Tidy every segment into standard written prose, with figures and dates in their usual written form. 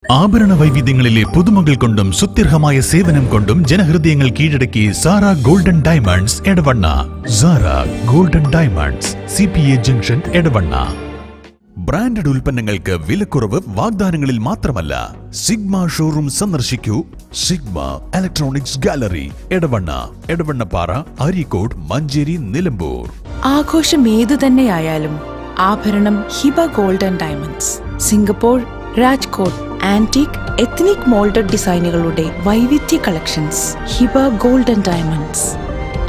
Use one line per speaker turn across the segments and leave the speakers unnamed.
ആഭരണ വൈവിധ്യങ്ങളിലെ പുതുമകൾ കൊണ്ടും സുത്യർഹമായ സേവനം കൊണ്ടും ജനഹൃദയങ്ങൾ കീഴടക്കി Sara golden diamonds Edavanna. Sara golden diamonds, CPA junction, Edavanna. Branded ഉൽപ്പന്നങ്ങൾക്ക് വിലക്കുറവ് വാഗ്ദാനങ്ങളിൽ മാത്രമല്ല. സിഗ്മ ഷോറൂം സന്ദർശിക്കൂ. Sigma electronics gallery, Edavanna, Edavannappara, Areekode, Manjeri, Nilambur.
ആഘോഷം ഏതു തന്നെയായാലും ആഭരണം Hiba golden diamonds. Singapore, Rajkot antique, ethnic moulded ഡിസൈനുകളുടെ വൈവിധ്യ collections. Hiba golden diamonds,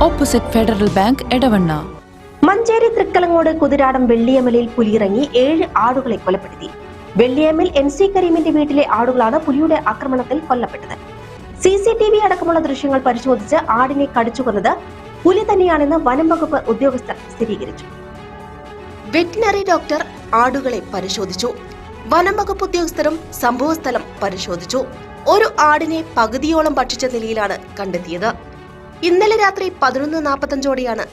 opposite Federal Bank, Edavanna.
Manjeri Thrikkalangode Kuthiradam വെള്ളിയമ്മലിൽ പുലിയിറങ്ങി 7 ആടുകളെ കൊലപ്പെടുത്തി. വെള്ളിയമ്മിൽ NC കരീമിന്റെ വീട്ടിലെ ആടുകളാണ് പുലിയുടെ ആക്രമണത്തിൽ കൊല്ലപ്പെട്ടത്. CCTV അടക്കമുള്ള ദൃശ്യങ്ങൾ പരിശോധിച്ച് ആടിനെ കടിച്ചുകൊന്നത് പുലി തന്നെയാണെന്ന് വനം വകുപ്പ് ഉദ്യോഗസ്ഥർ സ്ഥിരീകരിച്ചു. വെറ്റിനറി ഡോക്ടർ ആടുകളെ പരിശോധിച്ചു. വനം വകുപ്പ് ഉദ്യോഗസ്ഥരും സംഭവസ്ഥലം പരിശോധിച്ചു. ഒരു ആടിനെ പകുതിയോളം ഭക്ഷിച്ച നിലയിലാണ് കണ്ടെത്തിയത്. ഇന്നലെ രാത്രി 11:45ഓടെയാണ്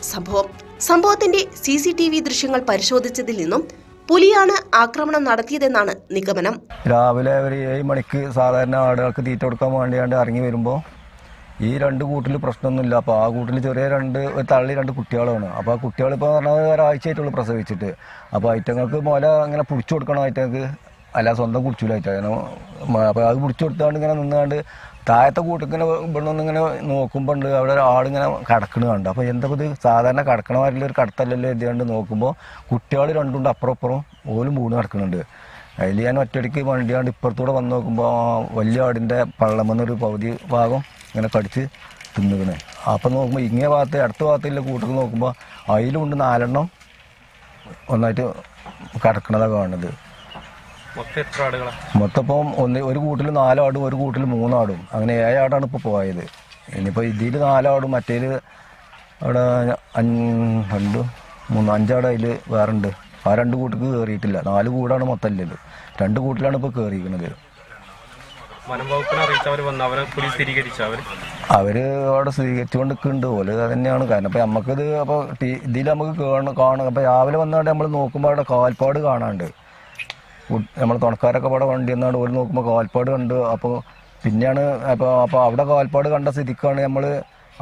സംഭവത്തിന്റെ CCTV ദൃശ്യങ്ങൾ പരിശോധിച്ചതിൽ നിന്നും പുലിയാണ് ആക്രമണം നടത്തിയതെന്നാണ് നിഗമനം.
രാവിലെ ഒരു 7 മണിക്ക് സാധാരണ ആടുകൾക്ക് തീറ്റ കൊടുക്കാൻ വേണ്ടിയാണ്ട് ഇറങ്ങി വരുമ്പോൾ ഈ 2 കൂട്ടിൽ പ്രശ്നമൊന്നുമില്ല. അപ്പോൾ ആ കൂട്ടിൽ ചെറിയ ഒരു തള്ളി 2 കുട്ടികളാണ്. അപ്പോൾ ആ കുട്ടികൾ ഇപ്പോൾ പറഞ്ഞാൽ ഒരാഴ്ചയായിട്ടുള്ളൂ പ്രസവിച്ചിട്ട്. അപ്പോൾ ഐറ്റങ്ങൾക്ക് മുല ഇങ്ങനെ പിടിച്ചു കൊടുക്കണം. ഐറ്റങ്ങൾക്ക് അല്ല സ്വന്തം കുടിച്ചില്ല ഐറ്റം. അപ്പോൾ അത് പിടിച്ചു കൊടുത്താണ്ട് ഇങ്ങനെ നിന്നാണ്ട് താഴത്തെ കൂട്ടിങ്ങനെ ഇവിടെ നിന്നിങ്ങനെ നോക്കുമ്പോൾ ഉണ്ട് അവിടെ ഒരാളിങ്ങനെ കിടക്കണ കണ്ട്. അപ്പോൾ എന്താ ഇത് സാധാരണ കിടക്കണമായിട്ടുള്ള ഒരു കടത്തല്ലല്ലോ എഴുതിയാണ്ട് നോക്കുമ്പോൾ കുട്ടികൾ 2 അപ്പുറം ഓലും 3 കിടക്കുന്നുണ്ട്. അതിൽ ഞാൻ ഒറ്റയടിക്ക് വണ്ടിയാണ്ട് ഇപ്പുറത്തൂടെ വന്ന് നോക്കുമ്പോൾ വലിയ ആടിൻ്റെ പള്ളമെന്നൊരു പകുതി ഭാഗം ഇങ്ങനെ കടിച്ച് തിന്നുകണേ. അപ്പം നോക്കുമ്പോൾ ഇങ്ങേ ഭാഗത്ത് അടുത്ത ഭാഗത്തില്ല കൂട്ടത്തിൽ നോക്കുമ്പോൾ അതിലുണ്ട് 4 എണ്ണം ഒന്നായിട്ട് കിടക്കണതാണ് കാണുന്നത്. മൊത്തം ഇപ്പം ഒരു കൂട്ടിൽ 4 ആടും ഒരു കൂട്ടിൽ 3 ആടും അങ്ങനെ 7 ആടാണ് ഇപ്പോൾ പോയത്. ഇനിയിപ്പോൾ ഇതിൽ 4 ആടും മറ്റേൽ അവിടെ 2, 3, 5 ആട് അതിൽ വേറെ ഉണ്ട്. ആ 2 കൂട്ടിക്ക് കയറിയിട്ടില്ല. 4 കൂടാണ് മൊത്തം ഇല്ലത്. 2 കൂട്ടിലാണ് ഇപ്പോൾ കയറിയിരിക്കുന്നത്. അവര് അവിടെ സ്വീകരിച്ചുകൊണ്ട് നിൽക്കുന്നുണ്ട്. പോലെ തന്നെയാണ്. കാരണം ഇപ്പം നമുക്കിത് അപ്പോൾ ഇതിൽ നമുക്ക് കാണാം. അപ്പം രാവിലെ വന്നാണ്ട് നമ്മൾ നോക്കുമ്പോൾ അവിടെ കാൽപ്പാട് കാണാണ്ട് നമ്മൾ തുണക്കാരൊക്കെ അവിടെ വണ്ടി എന്നാണ് ഓര് നോക്കുമ്പോൾ കാൽപ്പാട് കണ്ട്. അപ്പോൾ പിന്നെയാണ് അപ്പോൾ അവിടെ കാൽപ്പാട് കണ്ട സ്ഥിതിക്കാണ് നമ്മൾ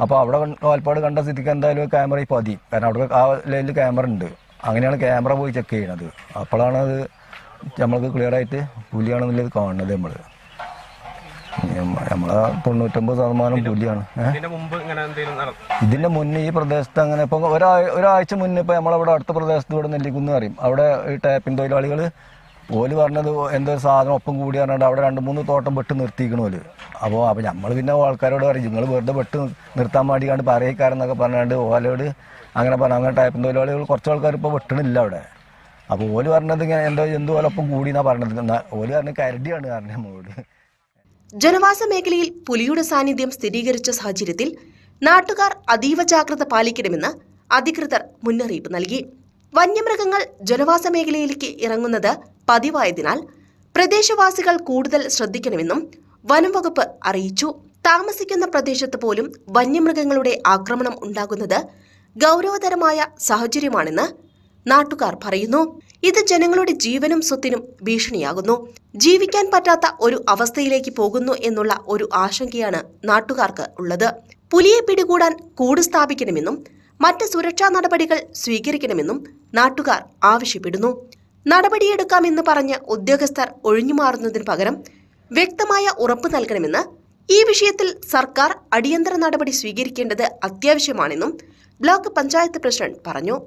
അപ്പോൾ അവിടെ കാൽപ്പാട് കണ്ട സ്ഥിതിക്ക് എന്തായാലും ക്യാമറ ഇപ്പോൾ മതി. കാരണം അവിടെ ആ ലൈനിൽ ക്യാമറ ഉണ്ട്. അങ്ങനെയാണ് ക്യാമറ പോയി ചെക്ക് ചെയ്യണത്. അപ്പോഴാണ് അത് നമ്മൾക്ക് ക്ലിയറായിട്ട് പുലിയാണെന്നുള്ളത് കാണുന്നത്. നമ്മളെ 99% പുലിയാണ്. ഇതിന്റെ മുന്നേ ഈ പ്രദേശത്ത് അങ്ങനെ ഇപ്പൊ ഒരാഴ്ച മുന്നേ ഇപ്പൊ നമ്മളവിടെ അടുത്ത പ്രദേശത്ത് ഇവിടെ നെല്ലിക്കുന്ന് പറയും. അവിടെ ഈ ടാപ്പിംഗ് തൊഴിലാളികൾ ഓല് പറഞ്ഞത് എന്തോ സാധനം ഒപ്പം കൂടി പറഞ്ഞിട്ട് അവിടെ 2-3 തോട്ടം വെട്ട് നിർത്തിക്കണ ഓല്. അപ്പോൾ നമ്മൾ പിന്നെ ആൾക്കാരോട് പറയും നിങ്ങൾ വെറുതെ വെട്ട് നിർത്താൻ വേണ്ടിക്കാണ്ട് പറയിക്കാരെന്നൊക്കെ പറഞ്ഞാണ്ട് ഓലോട് അങ്ങനെ പറഞ്ഞു. അങ്ങനെ ടാപ്പിംഗ് തൊഴിലാളികൾ കുറച്ച് ആൾക്കാർ ഇപ്പോൾ വെട്ടണില്ല അവിടെ. അപ്പോൾ ഓല് പറഞ്ഞത് ഇങ്ങനെ എന്തോ പോലെ ഒപ്പം കൂടി എന്നാ പറഞ്ഞത്. ഓല് പറഞ്ഞ കരടിയാണ് കാരണം നമ്മളോട്.
ജനവാസ മേഖലയിൽ പുലിയുടെ സാന്നിധ്യം സ്ഥിരീകരിച്ച സാഹചര്യത്തിൽ നാട്ടുകാർ അതീവ ജാഗ്രത പാലിക്കണമെന്ന് അധികൃതർ മുന്നറിയിപ്പ് നൽകി. വന്യമൃഗങ്ങൾ ജനവാസ മേഖലയിലേക്ക് ഇറങ്ങുന്നത് പതിവായതിനാൽ പ്രദേശവാസികൾ കൂടുതൽ ശ്രദ്ധിക്കണമെന്നും വനം വകുപ്പ് അറിയിച്ചു. താമസിക്കുന്ന പ്രദേശത്ത് പോലും വന്യമൃഗങ്ങളുടെ ആക്രമണം ഉണ്ടാകുന്നത് ഗൗരവതരമായ സാഹചര്യമാണെന്ന് നാട്ടുകാർ പറയുന്നു. ഇത് ജനങ്ങളുടെ ജീവനും സ്വത്തിനും ഭീഷണിയാകുന്നു. ജീവിക്കാൻ പറ്റാത്ത ഒരു അവസ്ഥയിലേക്ക് പോകുന്നു എന്നുള്ള ഒരു ആശങ്കയാണ് നാട്ടുകാർക്ക് ഉള്ളത്. പുലിയെ പിടികൂടാൻ കൂട് സ്ഥാപിക്കണമെന്നും മറ്റ് സുരക്ഷാ നടപടികൾ സ്വീകരിക്കണമെന്നും നാട്ടുകാർ ആവശ്യപ്പെടുന്നു. നടപടിയെടുക്കാമെന്ന് പറഞ്ഞ് ഉദ്യോഗസ്ഥർ ഒഴിഞ്ഞുമാറുന്നതിന് പകരം വ്യക്തമായ ഉറപ്പ് നൽകണമെന്ന്, ഈ വിഷയത്തിൽ സർക്കാർ അടിയന്തര നടപടി സ്വീകരിക്കേണ്ടത് അത്യാവശ്യമാണെന്നും ബ്ലോക്ക് പഞ്ചായത്ത് പ്രസിഡന്റ് പറഞ്ഞു.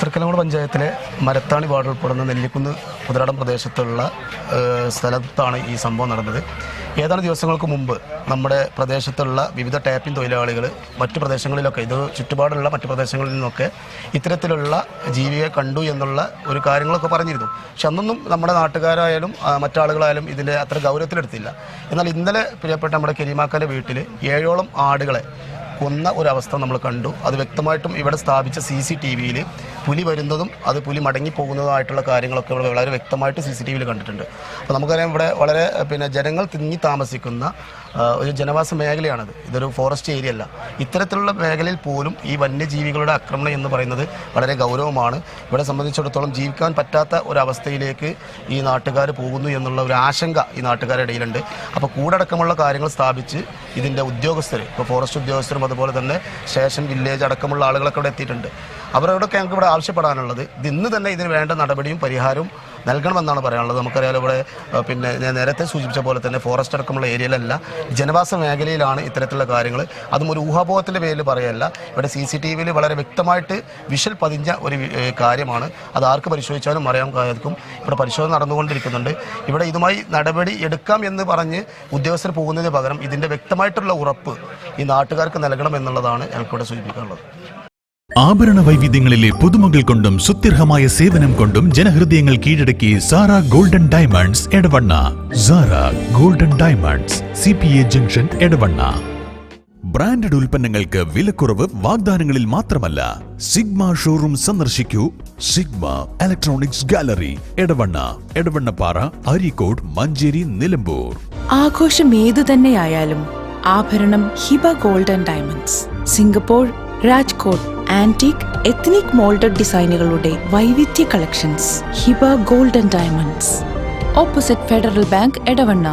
തൃക്കലങ്ങോട് പഞ്ചായത്തിലെ മരത്താണി വാർഡ് ഉൾപ്പെടുന്ന നെല്ലിക്കുന്ന് കുതിരാടം പ്രദേശത്തുള്ള സ്ഥലത്താണ് ഈ സംഭവം നടന്നത്. ഏതാനും ദിവസങ്ങൾക്ക് മുമ്പ് നമ്മുടെ പ്രദേശത്തുള്ള വിവിധ ടാപ്പിംഗ് തൊഴിലാളികൾ മറ്റു പ്രദേശങ്ങളിലൊക്കെ ഇത് ചുറ്റുപാടുള്ള മറ്റു പ്രദേശങ്ങളിൽ നിന്നൊക്കെ ഇത്തരത്തിലുള്ള ജീവിയെ കണ്ടു എന്നുള്ള ഒരു കാര്യങ്ങളൊക്കെ പറഞ്ഞിരുന്നു. പക്ഷെ അന്നൊന്നും നമ്മുടെ നാട്ടുകാരായാലും മറ്റാളുകളായാലും ഇതിൻ്റെ അത്ര ഗൗരവത്തിലെടുത്തില്ല. എന്നാൽ ഇന്നലെ പ്രിയപ്പെട്ട നമ്മുടെ കരീമാക്കാൻ്റെ വീട്ടിൽ 7ഓളം ആടുകളെ കൊന്ന ഒരവസ്ഥ നമ്മൾ കണ്ടു. അത് വ്യക്തമായിട്ടും ഇവിടെ സ്ഥാപിച്ച CCTVയിൽ പുലി വരുന്നതും അത് പുലി മടങ്ങിപ്പോകുന്നതുമായിട്ടുള്ള കാര്യങ്ങളൊക്കെ ഇവിടെ വളരെ വ്യക്തമായിട്ട് CCTVയിൽ കണ്ടിട്ടുണ്ട്. അപ്പോൾ നമുക്കറിയാം ഇവിടെ വളരെ ജനങ്ങൾ തിങ്ങി താമസിക്കുന്ന ഒരു ജനവാസ മേഖലയാണത്. ഇതൊരു ഫോറസ്റ്റ് ഏരിയ അല്ല. ഇത്തരത്തിലുള്ള മേഖലയിൽ പോലും ഈ വന്യജീവികളുടെ ആക്രമണം എന്ന് പറയുന്നത് വളരെ ഗൗരവമാണ്. ഇവിടെ സംബന്ധിച്ചിടത്തോളം ജീവിക്കാൻ പറ്റാത്ത ഒരവസ്ഥയിലേക്ക് ഈ നാട്ടുകാർ പോകുന്നു എന്നുള്ള ഒരു ആശങ്ക ഈ നാട്ടുകാരുടെ ഇടയിലുണ്ട്. അപ്പോൾ കൂടടക്കമുള്ള കാര്യങ്ങൾ സ്ഥാപിച്ച് ഇതിൻ്റെ ഉദ്യോഗസ്ഥർ, ഇപ്പോൾ ഫോറസ്റ്റ് ഉദ്യോഗസ്ഥരും അതുപോലെ തന്നെ സ്റ്റേഷൻ, വില്ലേജ് അടക്കമുള്ള ആളുകളൊക്കെ ഇവിടെ എത്തിയിട്ടുണ്ട്. അവരോടൊക്കെ ഞങ്ങൾക്ക് ഇവിടെ ആവശ്യപ്പെടാനുള്ളത് ഇന്ന് തന്നെ ഇതിന് വേണ്ട നടപടിയും പരിഹാരവും നൽകണമെന്നാണ് പറയാനുള്ളത്. നമുക്കറിയാലോ ഇവിടെ ഞാൻ നേരത്തെ സൂചിപ്പിച്ച പോലെ തന്നെ ഫോറസ്റ്റ് അടക്കമുള്ള ഏരിയയിലല്ല, ജനവാസ മേഖലയിലാണ് ഇത്തരത്തിലുള്ള കാര്യങ്ങൾ. അതും ഒരു ഊഹാപോഹത്തിൻ്റെ പേരിൽ പറയല്ല. ഇവിടെ CCTVയിൽ വളരെ വ്യക്തമായിട്ട് വിഷൽ പതിഞ്ഞ ഒരു കാര്യമാണ്. അത് ആർക്ക് പരിശോധിച്ചാലും അറിയാൻ സാധിക്കും. ഇവിടെ പരിശോധന നടന്നുകൊണ്ടിരിക്കുന്നുണ്ട്. ഇവിടെ ഇതുമായി നടപടി എടുക്കാം എന്ന് പറഞ്ഞ് ഉദ്യോഗസ്ഥർ പോകുന്നതിന് പകരം ഇതിൻ്റെ വ്യക്തമായിട്ടുള്ള ഉറപ്പ് ഈ നാട്ടുകാർക്ക് നൽകണം എന്നുള്ളതാണ് ഞങ്ങൾക്കിവിടെ സൂചിപ്പിക്കാനുള്ളത്.
ആഭരണ വൈവിധ്യങ്ങളിലെ പുതുമകൾ കൊണ്ടും സുത്യർഹമായ സേവനം കൊണ്ടും ജനഹൃദയങ്ങൾ കീഴടക്കി Sara golden diamonds Edavanna. Sara golden diamonds, CPA junction, Edavanna. Branded ഉൽപ്പന്നങ്ങൾക്ക് വിലക്കുറവ് വാഗ്ദാനങ്ങളിൽ മാത്രമല്ല. സിഗ്മ ഷോറൂം സന്ദർശിക്കൂ. Sigma electronics gallery, Edavanna, Edavannappara, Areekode, Manjeri, Nilambur.
ആഘോഷം ഏതു തന്നെയായാലും ആഭരണം Hiba golden diamonds. Singapore, Rajkot antique, ethnic moulded ഡിസൈനുകളുടെ വൈവിധ്യ collections. Hiba golden diamonds, opposite Federal Bank, Edavanna.